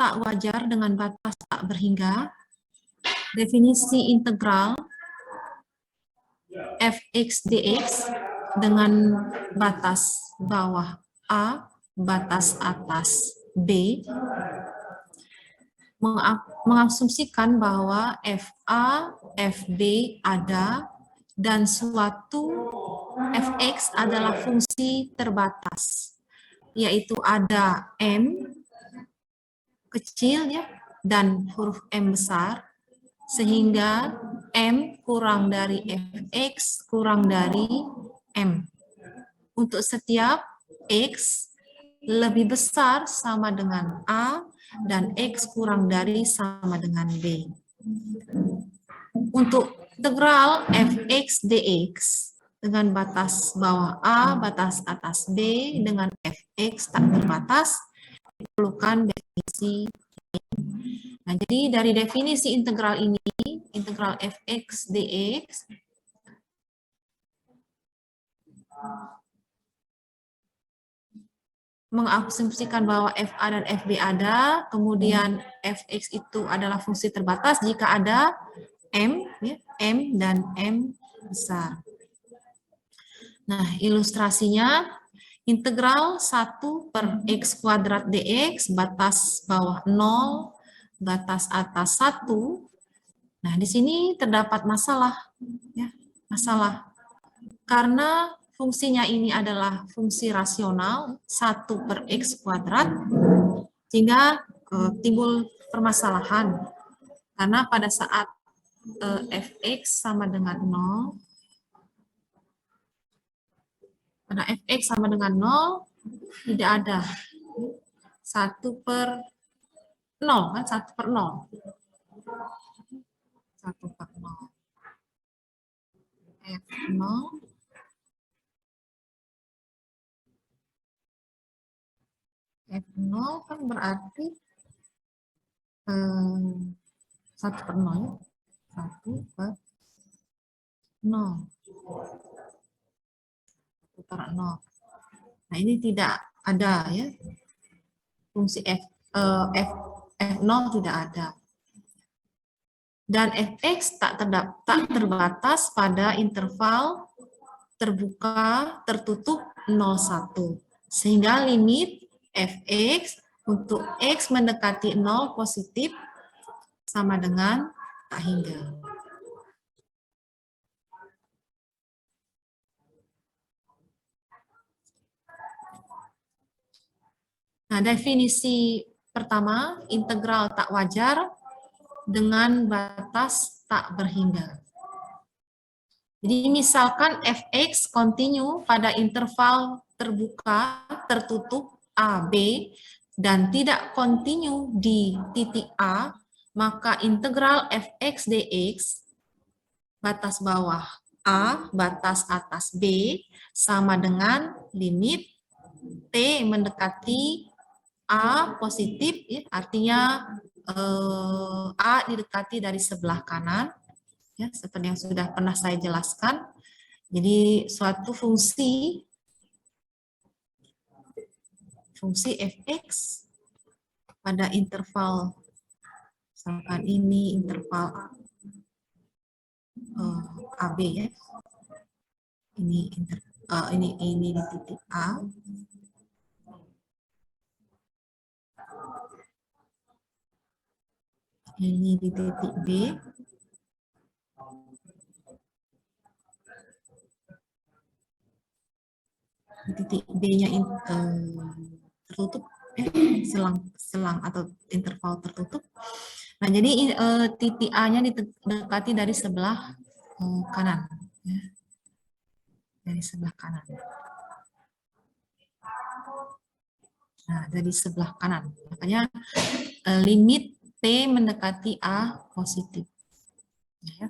tak wajar dengan batas tak berhingga. Definisi integral fx dx dengan batas bawah A, batas atas B, mengasumsikan bahwa FA, FB ada, dan suatu fx adalah fungsi terbatas, yaitu ada M kecil ya dan huruf M besar, sehingga M kurang dari fx kurang dari M. Untuk setiap X lebih besar sama dengan A dan X kurang dari sama dengan B. Untuk integral fx dx dengan batas bawah A, batas atas B dengan fx tak terbatas, diperlukan definisi. Nah, jadi dari definisi integral ini, integral fx dx, mengasumsikan bahwa FA dan FB ada, kemudian fx itu adalah fungsi terbatas jika ada M, ya, M dan M besar. Nah, ilustrasinya, integral 1 per x kuadrat dx, batas bawah 0, batas atas 1. Nah, di sini terdapat masalah, ya, masalah. Karena fungsinya ini adalah fungsi rasional 1 per x kuadrat, sehingga timbul permasalahan. Karena pada saat fx sama dengan 0, pada fx sama dengan 0, tidak ada 1 per 0, kan 1 per 0. 1 per 0. F0 F0 kan berarti 1 per 0, 1 per 0. 1 per 0. Nah, ini tidak ada ya. Fungsi F0 tidak ada. Dan fx tak terbatas pada interval terbuka tertutup 0,1. Sehingga limit fx untuk x mendekati 0 positif sama dengan tak hingga. Nah, definisi pertama, integral tak wajar dengan batas tak berhingga. Jadi misalkan fx kontinu pada interval terbuka tertutup a, b, dan tidak kontinu di titik A, maka integral fx dx batas bawah A, batas atas B sama dengan limit t mendekati A positif, ya, artinya A didekati dari sebelah kanan, ya, seperti yang sudah pernah saya jelaskan. Jadi suatu fungsi fx pada interval, misalkan ini interval AB ya, ini di titik A, ini di titik B, di titik B-nya tertutup, selang atau interval tertutup. Nah, jadi titik A-nya didekati dari sebelah kanan, ya. Dari sebelah kanan. Nah, dari sebelah kanan. Makanya limit T mendekati A positif. Ya.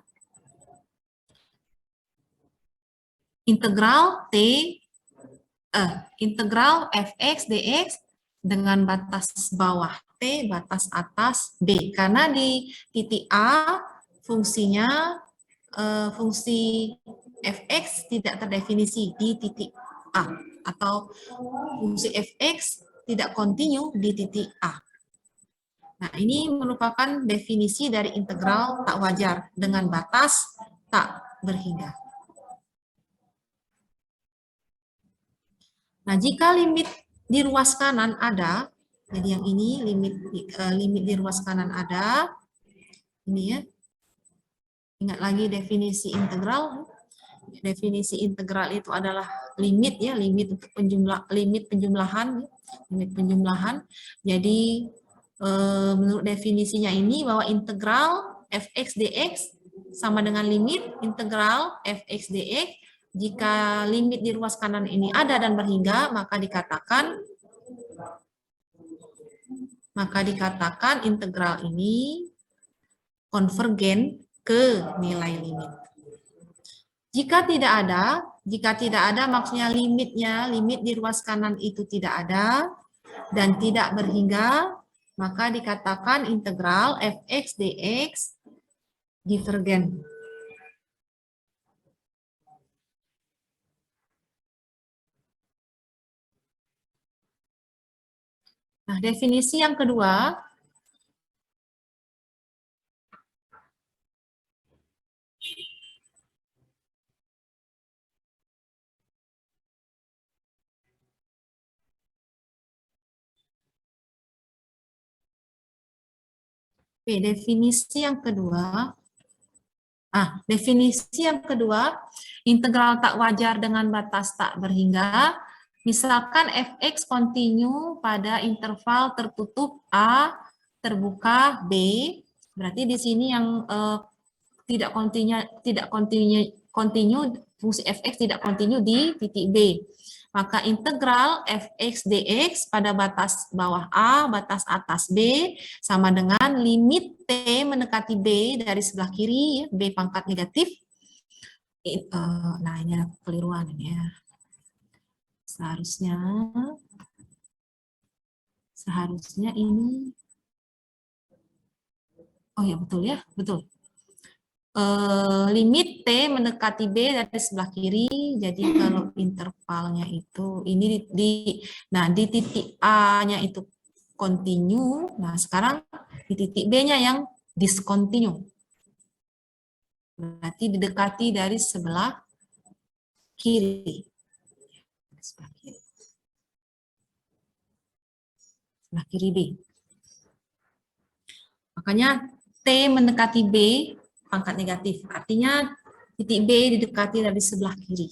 Integral integral fx dx dengan batas bawah T, batas atas B. Karena di titik A fungsinya fungsi fx tidak terdefinisi di titik A, atau fungsi fx tidak kontinu di titik A. Nah, ini merupakan definisi dari integral tak wajar dengan batas tak berhingga. Nah, jika limit di ruas kanan ada, jadi yang ini limit di ruas kanan ada, ini ya. Ingat lagi definisi integral. Definisi integral itu adalah limit ya, limit untuk penjumlahan. Jadi menurut definisinya ini bahwa integral fx dx sama dengan limit integral fx dx. Jika limit di ruas kanan ini ada dan berhingga, maka dikatakan integral ini konvergen ke nilai limit. Jika tidak ada maksudnya limit di ruas kanan itu tidak ada dan tidak berhingga, maka dikatakan integral fx dx divergen. Nah, definisi yang kedua, definisi yang kedua, integral tak wajar dengan batas tak berhingga, misalkan fx kontinu pada interval tertutup A terbuka B, berarti di sini yang tidak kontinu fungsi fx tidak kontinu di titik B. Maka integral fx dx pada batas bawah A, batas atas B, sama dengan limit T mendekati B dari sebelah kiri, B pangkat negatif. Nah, ini ada kekeliruan ini ya. Seharusnya ini, oh ya betul ya, betul. Limit T mendekati B dari sebelah kiri, jadi kalau intervalnya itu ini di titik A-nya itu continue, nah sekarang di titik B-nya yang discontinue. Berarti didekati dari sebelah kiri. Sebelah kiri B. Makanya T mendekati B pangkat negatif. Artinya titik B didekati dari sebelah kiri.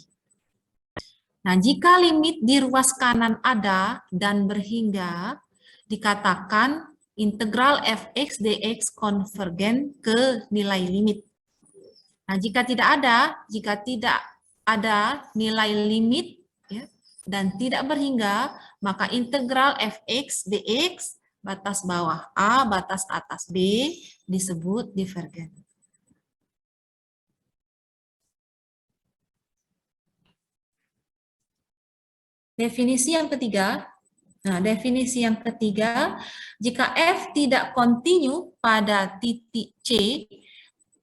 Nah, jika limit di ruas kanan ada dan berhingga, dikatakan integral fx dx konvergen ke nilai limit. Nah, jika tidak ada nilai limit ya, dan tidak berhingga, maka integral fx dx batas bawah A, batas atas B disebut divergen. Definisi yang ketiga, jika F tidak kontinu pada titik C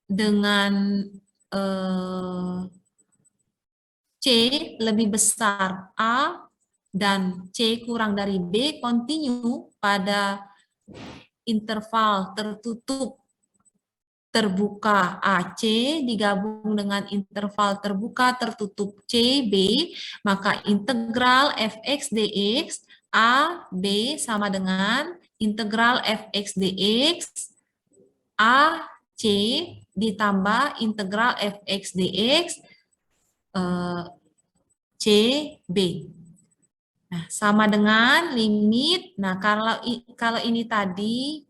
dengan C lebih besar A dan C kurang dari B, kontinu pada interval tertutup terbuka AC digabung dengan interval terbuka tertutup CB, maka integral fx dx A, B sama dengan integral fx dx A, C ditambah integral fx dx C, B. Nah, sama dengan limit. Nah, kalau ini tadi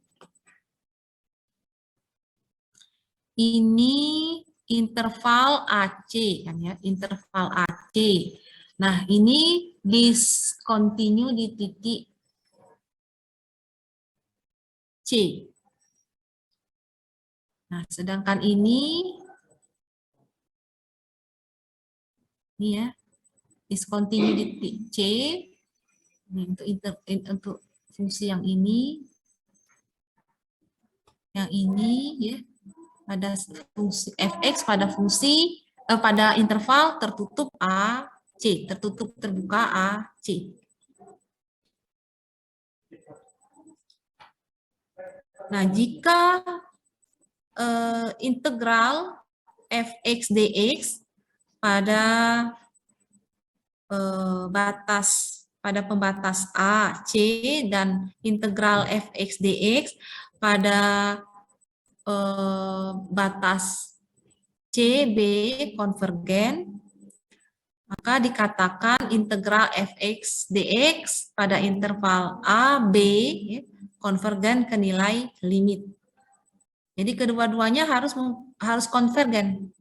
ini interval AC kan ya, interval AC. Nah, ini discontinue di titik C. Nah, sedangkan ini ya, discontinue di titik C. Ini untuk fungsi yang ini ya, pada fungsi fx pada pada interval tertutup A C, tertutup terbuka A C. Nah, jika integral fx dx pada pada pembatas A, C, dan integral fx dx pada batas C, B konvergen, maka dikatakan integral fx dx pada interval A, B konvergen ke nilai limit. Jadi kedua-duanya harus konvergen,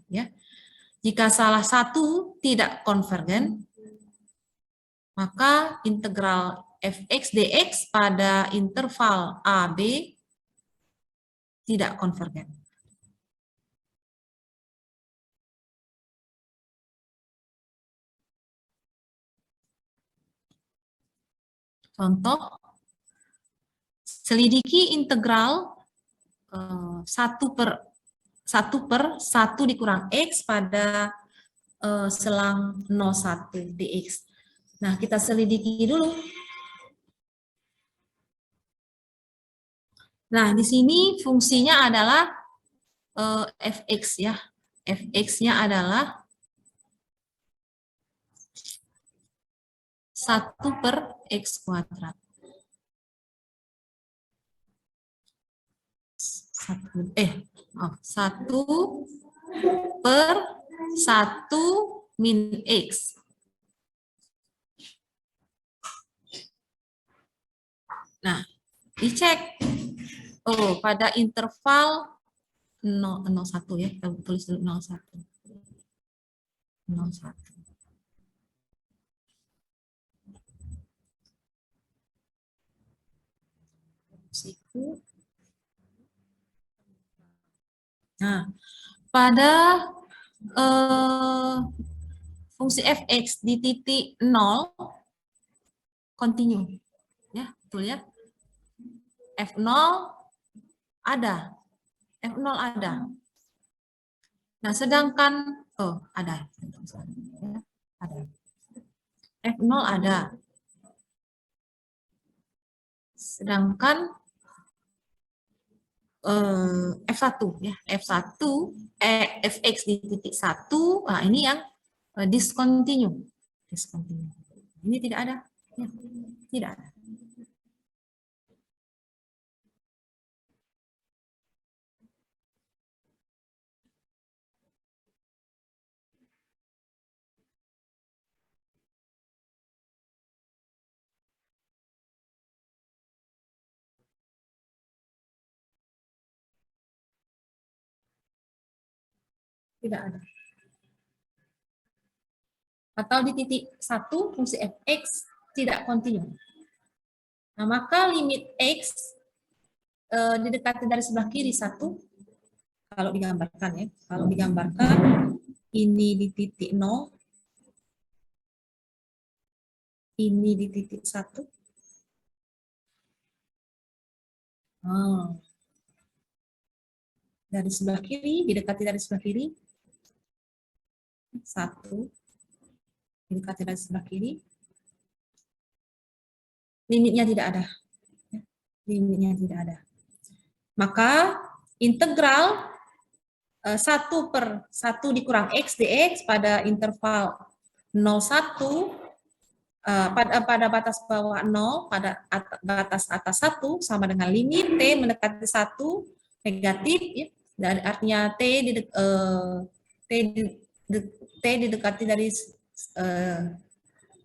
ya. Jika salah satu tidak konvergen, maka integral fx dx pada interval A, B tidak konvergen. Contoh, selidiki integral 1 per 1 dikurang X pada selang 01 dx. Nah, kita selidiki dulu. Nah, di sini fungsinya adalah fx ya. Fx-nya adalah 1 per X kuadrat. 1 per 1 min X. Nah, dicek. Oh, pada interval 01 ya, kita tulis dulu 01. 01. Nah, pada fungsi fx di titik 0 continue, ya, betul ya. F0 ada, F0 ada. Nah, sedangkan ada, ada. F0 ada. Sedangkan F1 ya, F1 fx di titik 1, nah ini yang discontinue. Ini tidak ada, ya, tidak ada. Tidak ada. Atau di titik 1 fungsi fx tidak kontinu. Nah, maka limit x didekati dari sebelah kiri 1, kalau digambarkan ya. Kalau digambarkan ini di titik 0, ini di titik 1. Dari sebelah kiri, didekati dari sebelah kiri. 1. Didekati dari sebelah kiri. Limitnya tidak ada. Limitnya tidak ada. Maka integral 1 per 1 dikurang X dx pada interval 01 pada batas bawah 0, pada batas atas 1 sama dengan limit T mendekati 1 negatif, ya. Dan artinya T didekati dari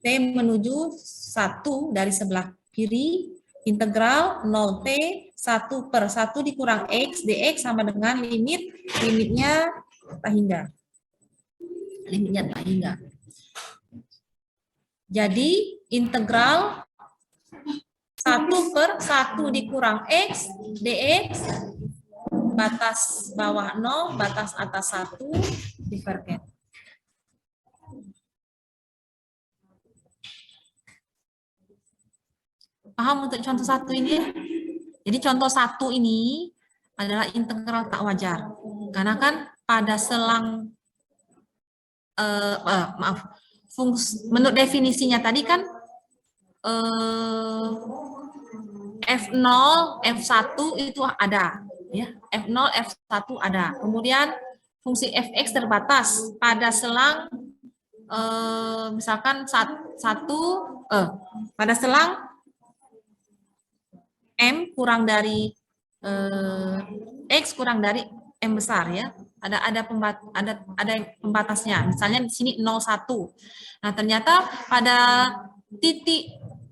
T menuju 1 dari sebelah kiri, integral 0T 1 per 1 dikurang X dx sama dengan limitnya tak hingga. Limitnya tak hingga. Jadi integral 1 per 1 dikurang X dx batas bawah 0, batas atas 1 divergen. Paham untuk contoh 1 ini? Jadi contoh 1 ini adalah integral tak wajar. Karena kan pada selang menurut definisinya tadi kan F0, F1 itu ada, ya. F0, F1 ada. Kemudian fungsi fx terbatas pada selang misalkan pada selang M kurang dari X kurang dari M besar ya. Ada pembatasnya. Misalnya di sini 0,1. Nah, ternyata pada titik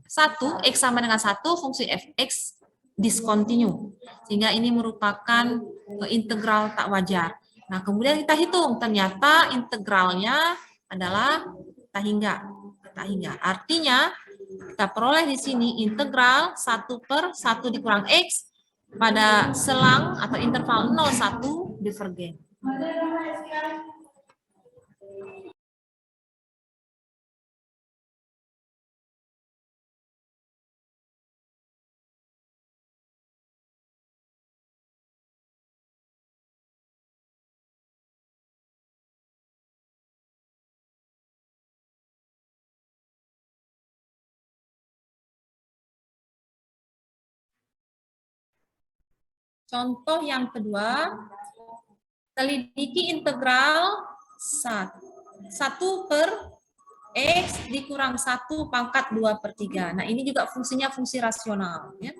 1 X sama dengan 1 fungsi fx discontinue. Sehingga ini merupakan integral tak wajar. Nah, kemudian kita hitung, ternyata integralnya adalah tak hingga. Artinya kita peroleh di sini integral 1/1 dikurang X pada selang atau interval 0,1 divergen. Contoh yang kedua, telidiki integral 1/X dikurang 1 pangkat 2/3. Nah, ini juga fungsinya fungsi rasional. Ya.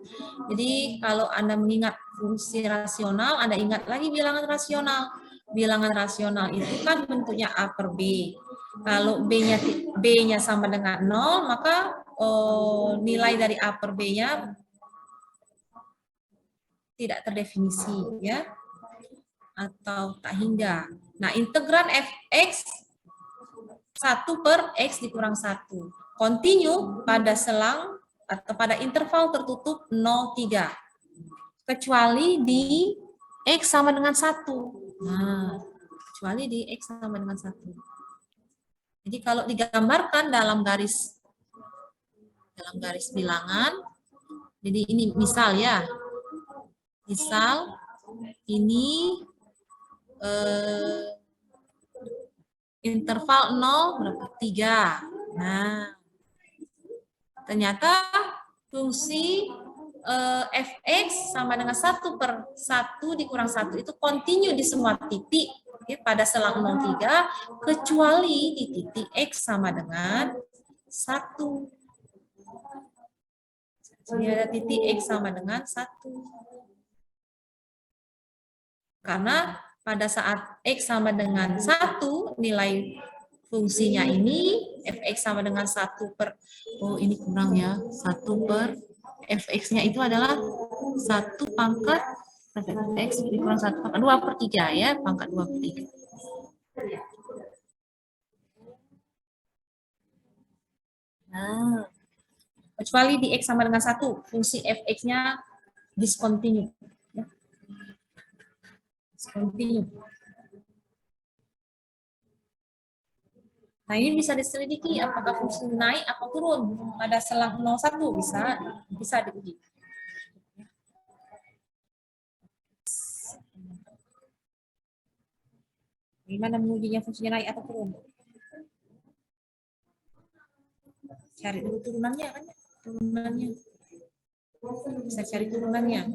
Jadi, kalau Anda mengingat fungsi rasional, Anda ingat lagi bilangan rasional. Bilangan rasional itu kan bentuknya A per B. Kalau B-nya sama dengan 0, maka nilai dari A per B-nya tidak terdefinisi, ya, atau tak hingga. Nah, integran fx 1/X dikurang 1 continue pada selang atau pada interval tertutup 0,3 kecuali di X sama dengan 1. Nah, kecuali di X sama dengan 1. Jadi kalau digambarkan dalam garis bilangan, jadi ini misal ya, misal ini interval 0 berapa? 3. Nah, ternyata fungsi fx sama dengan 1/1 dikurang 1 itu continue di semua titik ya, pada selang 0,3 kecuali di titik x sama dengan 1. Jadi ada titik x sama dengan 1. Karena /pada saat X sama dengan 1, nilai fungsinya ini, fx sama dengan 1 per, oh ini kurang ya, 1 per, fx-nya itu adalah 1 pangkat, x dikurang 1 pangkat 2/3 ya, pangkat 2/3. Nah, kecuali di X sama dengan 1, fungsi fx-nya discontinue. Discontinue. Nah, ini bisa diselidiki apakah fungsi naik atau turun pada selang 0,1 bisa diuji. Gimana mengujinya fungsinya naik atau turun? Cari dulu turunannya kan? Turunannya. Bisa cari turunannya.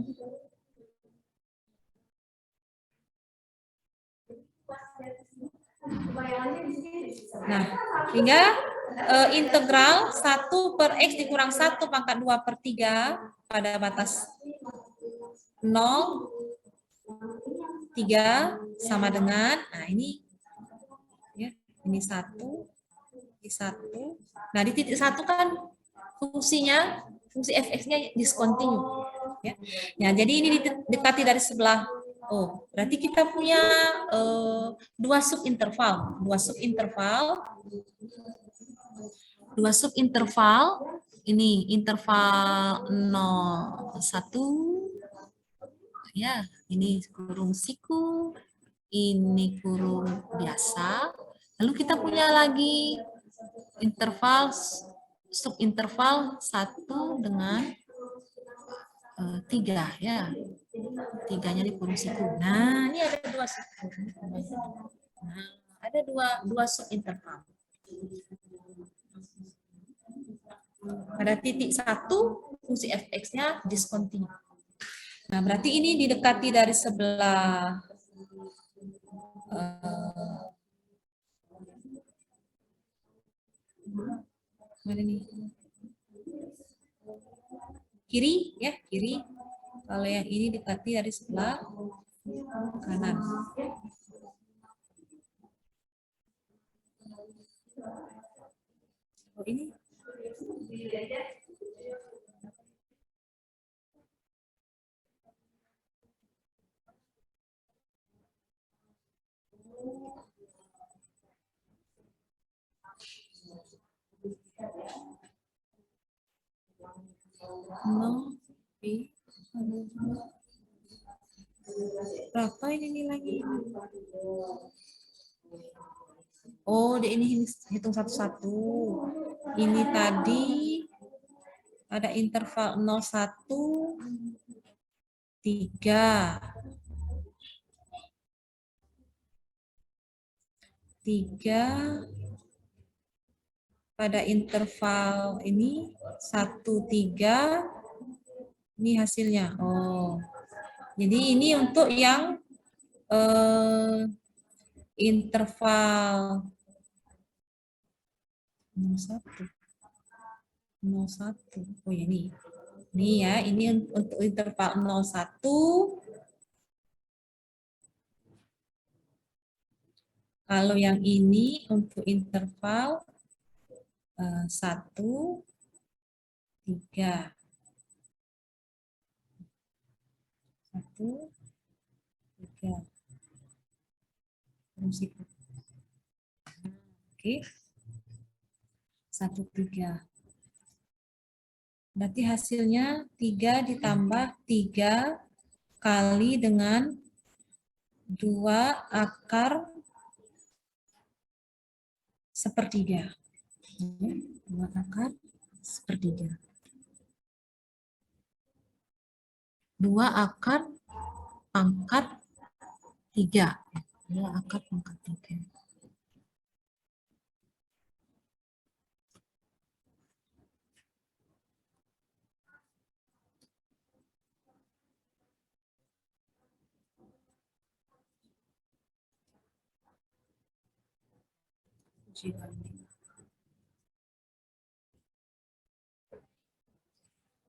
Nah, hingga integral 1/X dikurang 1 pangkat 2/3 pada batas 0, 3 sama dengan, nah ini ya, ini 1, di 1. Nah, di titik 1 kan fungsinya, fungsi fx-nya discontinue. Ya. Nah, jadi ini didekati dari sebelah. Oh, berarti kita punya dua subinterval. Ini interval 0,1 ya, ini kurung siku, ini kurung biasa. Lalu kita punya lagi interval subinterval 1 dengan 3 ya. 3-nya di kurung siku. Nah, ini ada dua siku. Nah, ada dua subinterval. Pada titik 1, fungsi fx-nya diskontinu. Nah, berarti ini didekati dari sebelah mana nih? Kiri ya, kiri. Kalau yang ini didekati dari sebelah kanan. Oh, ini no, berapa ini nilainya? Oh, ini hitung satu-satu. Ini tadi ada interval 0, 1, 3. 3 pada interval ini 1, 3. Ini hasilnya. Oh, jadi ini untuk yang interval 01. Oh ya, ini ya, ini untuk interval 01. Kalau yang ini untuk interval 1, 3. 1, 3. Oke. 1, 3. Berarti hasilnya 3 ditambah 3 kali dengan 2 akar sepertiga. 2 akar sepertiga. 2 akar pangkat 3. 2 akar pangkat 3.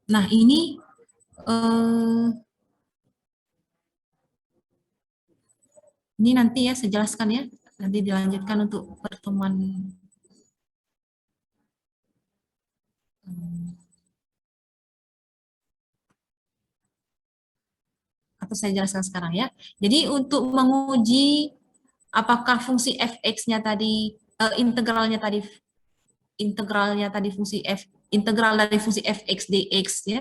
Nah, ini nanti ya saya jelaskan ya. Nanti dilanjutkan untuk pertemuan atau saya jelaskan sekarang ya. Jadi untuk menguji apakah fungsi fx-nya tadi integralnya tadi fungsi f, integral dari fungsi fx dx ya,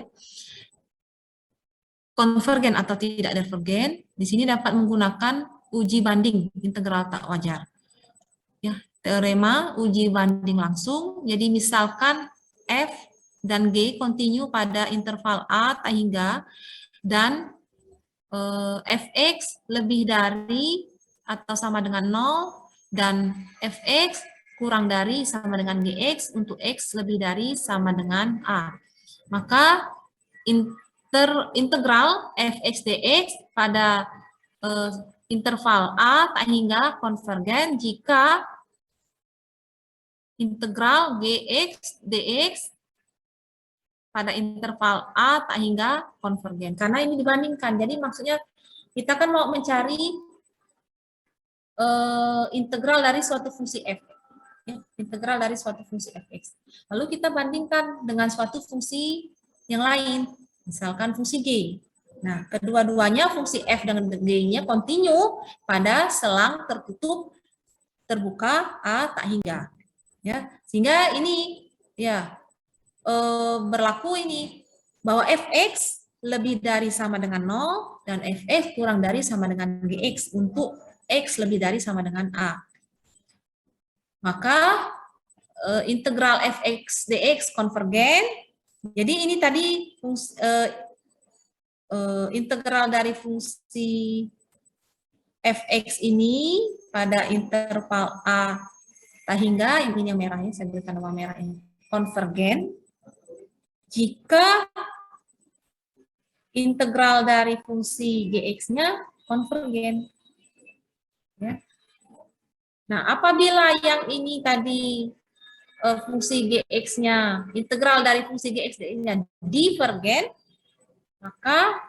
konvergen atau tidak divergen, di sini dapat menggunakan uji banding integral tak wajar. Ya, teorema uji banding langsung. Jadi misalkan f dan g kontinu pada interval a tak hingga dan fx lebih dari atau sama dengan 0 dan fx kurang dari sama dengan gx untuk x lebih dari sama dengan a. Maka integral fx dx pada interval a tak hingga konvergen jika integral gx dx pada interval a tak hingga konvergen. Karena ini dibandingkan. Jadi maksudnya kita kan mau mencari integral dari suatu fungsi f. Ya, integral dari suatu fungsi fx. Lalu kita bandingkan dengan suatu fungsi yang lain. Misalkan fungsi g. Nah, kedua-duanya fungsi f dan g-nya kontinu pada selang tertutup terbuka a tak hingga. Ya, sehingga ini ya berlaku ini bahwa fx lebih dari sama dengan 0 dan fx kurang dari sama dengan gx untuk x lebih dari sama dengan a. Maka integral fx dx konvergen. Jadi ini tadi integral dari fungsi fx ini pada interval a tak hingga, ini yang merahnya saya berikan nama merah ini, konvergen jika integral dari fungsi gx-nya konvergen. Ya. Nah, apabila yang ini tadi fungsi gx-nya, integral dari fungsi gx-nya divergen, maka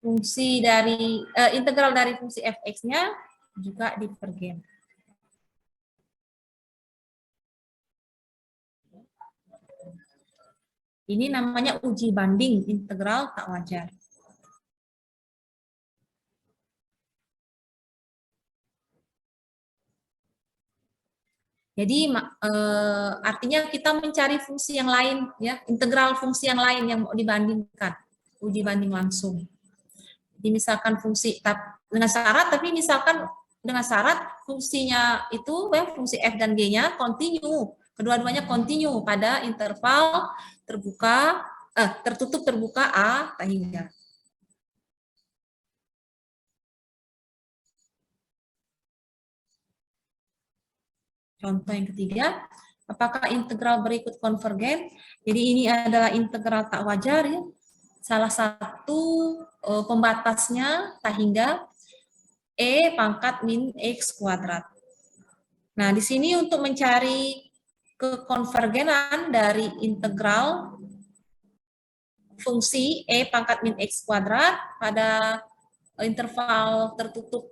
fungsi dari integral dari fungsi fx-nya juga divergen. Ini namanya uji banding integral tak wajar. Jadi artinya kita mencari fungsi yang lain, ya, integral fungsi yang lain yang mau dibandingkan, uji banding langsung. Jadi misalkan fungsi dengan syarat, tapi misalkan dengan syarat fungsinya itu, fungsi f dan g-nya kontinu, kedua-duanya kontinu pada interval terbuka, tertutup terbuka a hingga. Contoh yang ketiga, apakah integral berikut konvergen? Jadi ini adalah integral tak wajar, ya. Salah satu pembatasnya tak hingga e pangkat min x kuadrat. Nah, di sini untuk mencari kekonvergenan dari integral fungsi e pangkat min x kuadrat pada interval tertutup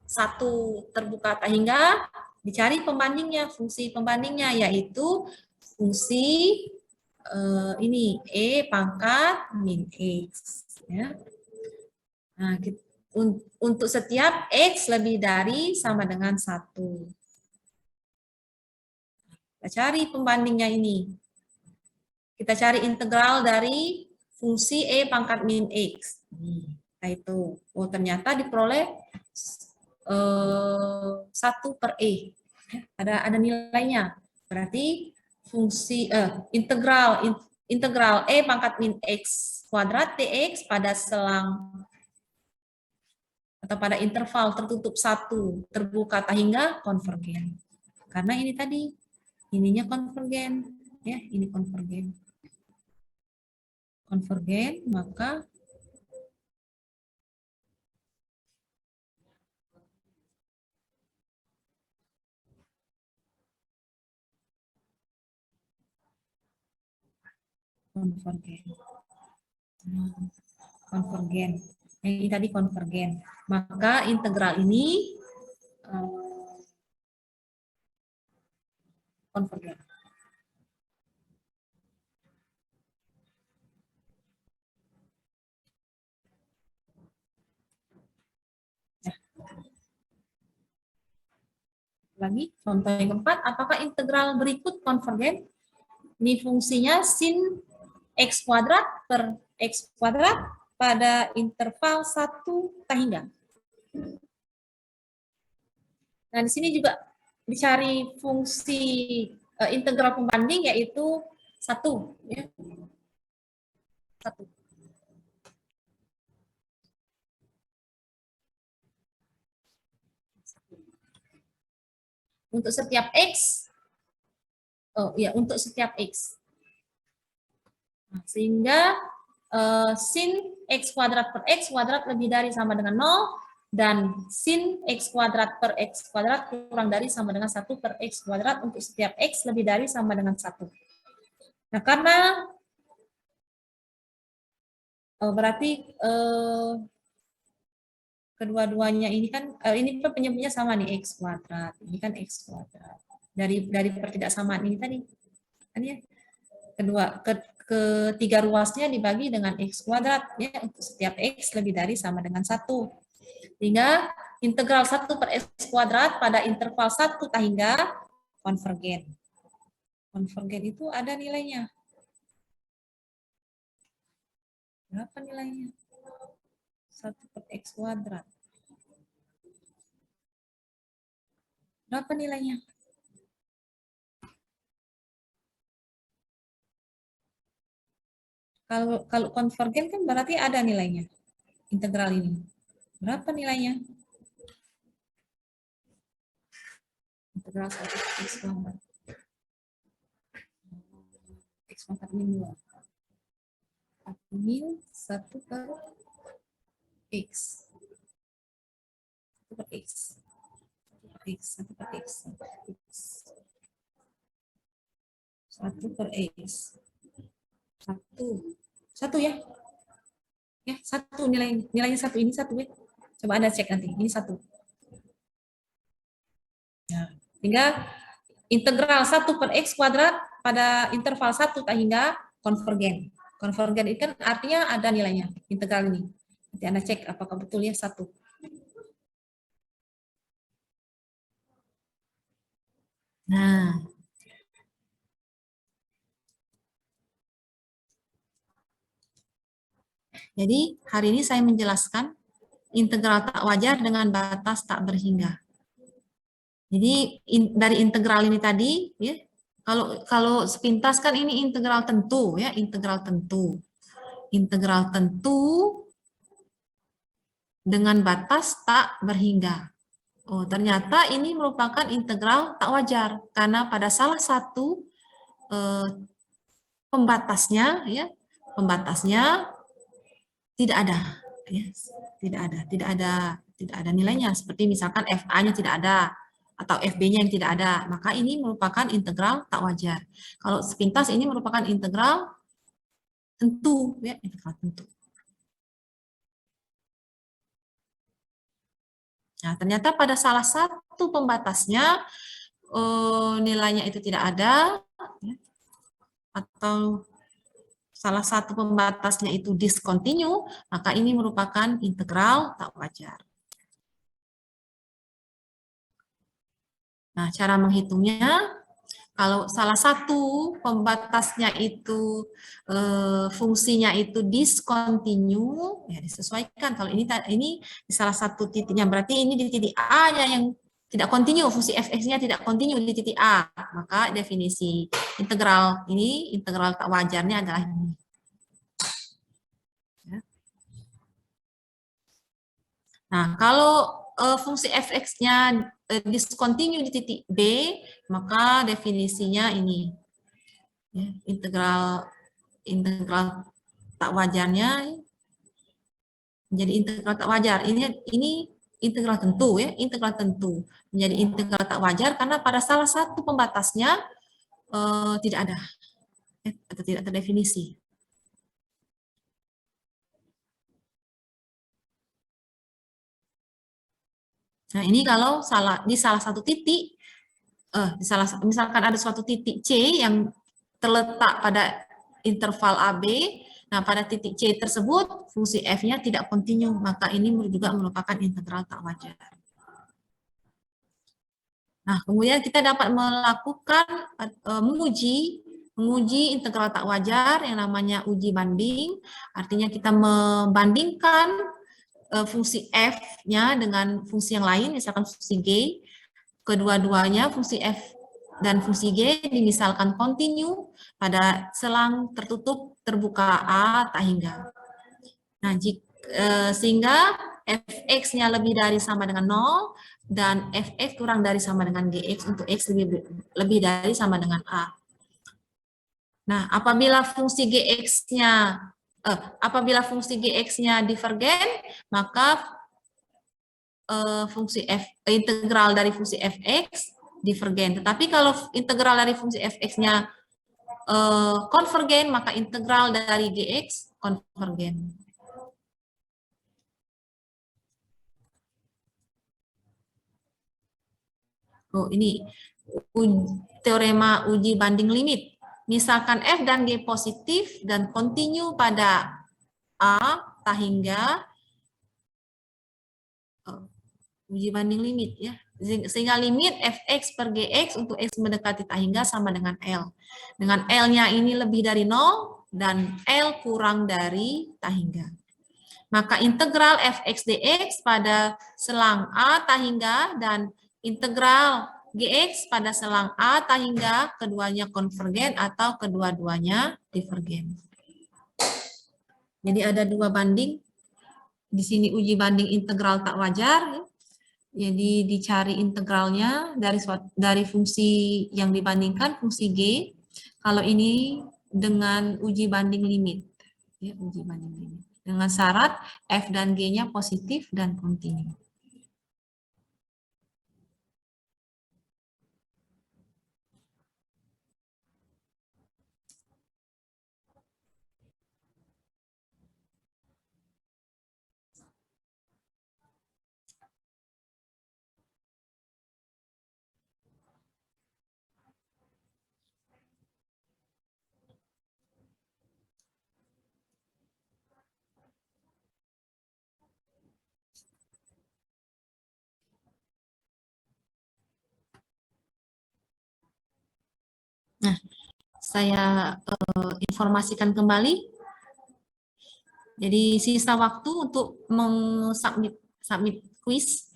1 terbuka tak hingga, dicari pembandingnya, fungsi pembandingnya yaitu fungsi ini e pangkat min x, ya. Nah, untuk setiap x lebih dari sama dengan 1. Kita cari pembandingnya ini. Kita cari integral dari fungsi e pangkat min x. Nah, itu. Oh, ternyata diperoleh 1/e. Ada nilainya. Berarti fungsi integral e pangkat min x kuadrat dx pada selang atau pada interval tertutup 1 terbuka tak hingga konvergen. Karena ini tadi ininya konvergen, ya, ini konvergen. Konvergen, maka konvergen. Konvergen. Ini tadi konvergen. Maka integral ini konvergen. Lagi, contoh yang keempat, apakah integral berikut konvergen? Ini fungsinya sin x kuadrat per x kuadrat pada interval 1 tak hingga. Nah, di sini juga dicari fungsi integral pembanding yaitu 1. Ya. 1. Untuk setiap x, untuk setiap x. Nah, sehingga sin x kuadrat per x kuadrat lebih dari sama dengan 0, dan sin x kuadrat per x kuadrat kurang dari sama dengan 1 per x kuadrat untuk setiap x lebih dari sama dengan 1. Nah, karena berarti kedua-duanya ini kan, ini penyebutnya sama nih, x kuadrat. Ini kan x kuadrat. Dari pertidaksamaan ini tadi. Kan ya? Ketiga ruasnya dibagi dengan x kuadrat, ya, untuk setiap x lebih dari sama dengan 1. Sehingga integral 1 per x kuadrat pada interval 1 tak hingga konvergen. Konvergen itu ada nilainya. Berapa nilainya? 1 per x kuadrat. Berapa nilainya? Kalau konvergen kan berarti ada nilainya. Integral ini. Berapa nilainya? Integral 1 per x kuadrat. X pangkat min 2. min 1 per X. 1 per X. 1 per X. 1 per X. 1 ya. Ya, 1 nilainya 1, ini 1 ya. Coba Anda cek nanti, ini 1. Nah, tinggal integral 1 per X kuadrat pada interval 1 tak hingga konvergen. Konvergen itu kan artinya ada nilainya, integral ini. Nanti Anda cek apakah betul ya 1. Nah, jadi hari ini saya menjelaskan integral tak wajar dengan batas tak berhingga. Jadi dari integral ini tadi, ya, kalau sepintas kan ini integral tentu, ya, integral tentu dengan batas tak berhingga. Oh, ternyata ini merupakan integral tak wajar karena pada salah satu pembatasnya, ya, tidak ada, ya, tidak ada nilainya. Seperti misalkan FA-nya tidak ada atau FB-nya yang tidak ada, maka ini merupakan integral tak wajar. Kalau sepintas ini merupakan integral tentu, ya, integral tentu. Nah, ternyata pada salah satu pembatasnya nilainya itu tidak ada, ya, atau salah satu pembatasnya itu discontinue, maka ini merupakan integral tak wajar. Nah, cara menghitungnya, kalau salah satu pembatasnya itu fungsinya itu discontinue, ya disesuaikan. Kalau ini di salah satu titiknya, berarti ini di titik A-nya yang tidak continue, fungsi fx-nya tidak continue di titik A, maka definisi integral ini, integral tak wajarnya adalah ini. Ya. Nah, kalau fungsi fx-nya discontinue di titik B, maka definisinya ini, ya, integral tak wajarnya menjadi integral tak wajar. Ini integral tentu, ya, integral tentu menjadi integral tak wajar karena pada salah satu pembatasnya tidak ada, ya, atau tidak terdefinisi. Nah, ini kalau di salah satu titik, misalkan ada suatu titik C yang terletak pada interval AB, nah pada titik C tersebut fungsi f-nya tidak kontinu, maka ini juga merupakan integral tak wajar. Nah, kemudian kita dapat melakukan menguji integral tak wajar yang namanya uji banding, artinya kita membandingkan fungsi f-nya dengan fungsi yang lain, misalkan fungsi g, kedua-duanya fungsi f dan fungsi g dimisalkan kontinu pada selang tertutup terbuka A tak hingga. Nah, sehingga fx-nya lebih dari sama dengan 0 dan fx kurang dari sama dengan gx untuk x lebih dari sama dengan A. Nah, apabila fungsi gx-nya divergen, maka fungsi integral dari fungsi fx divergen. Tetapi kalau integral dari fungsi fx-nya konvergen, maka integral dari gx konvergen. Oh, ini teorema uji banding limit. Misalkan f dan g positif dan kontinu pada A tak hingga uji banding limit, ya. Sehingga limit fx per gx untuk x mendekati tak hingga sama dengan L. Dengan L-nya ini lebih dari 0 dan L kurang dari tak hingga. Maka integral fx dx pada selang A tak hingga dan integral gx pada selang A tak hingga keduanya konvergen atau kedua-duanya divergen. Jadi ada dua banding. Di sini uji banding integral tak wajar. Jadi dicari integralnya dari fungsi yang dibandingkan, fungsi G. Kalau ini dengan uji banding limit. Ya, uji banding ini. Dengan syarat F dan G-nya positif dan kontinu. Nah, saya informasikan kembali. Jadi sisa waktu untuk submit quiz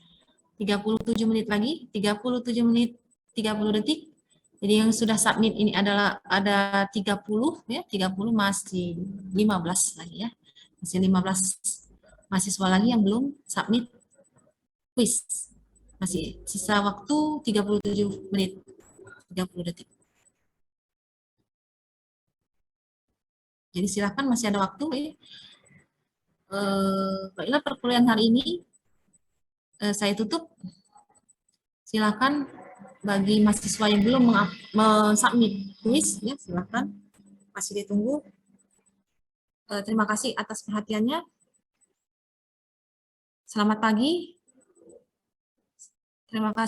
37 menit lagi, 37 menit 30 detik. Jadi yang sudah submit ini adalah ada 30 ya, 30 masih 15 lagi ya. Masih 15 mahasiswa lagi yang belum submit quiz. Masih sisa waktu 37 menit 30 detik. Jadi silakan masih ada waktu ya. Baiklah perkuliahan hari ini saya tutup. Silakan bagi mahasiswa yang belum mensubmit quiz ya silakan masih ditunggu. Terima kasih atas perhatiannya. Selamat pagi. Terima kasih.